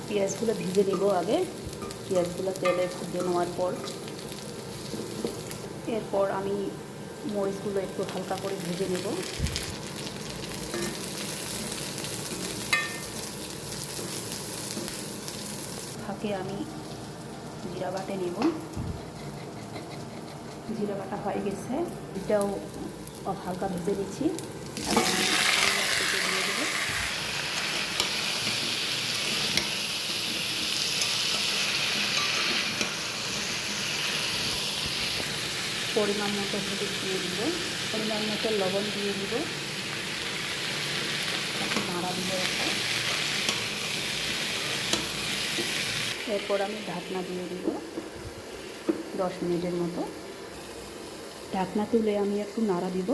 পেঁয়াজগুলো ভিজে নেব আগে। পেঁয়াজগুলো তেলে ভেজে নেওয়ার পর এরপর আমি মরিচগুলো একটু হালকা করে ভেজে নেব। ফাঁকে আমি জিরা বাটে নেব। জিরা বাটা হয়ে গেছে, এটাও হালকা ভেজে নিচ্ছি। দিয়ে দেবো। পরিমাণ মতো হলুদ দিয়ে দিব, পরিমাণ মতো লবণ দিয়ে দিব, একটু নাড়া দিব। এরপর আমি ঢাকনা দিয়ে দিব 10 মিনিটের মতো। ঢাকনা তুলে আমি একটু নাড়া দিব।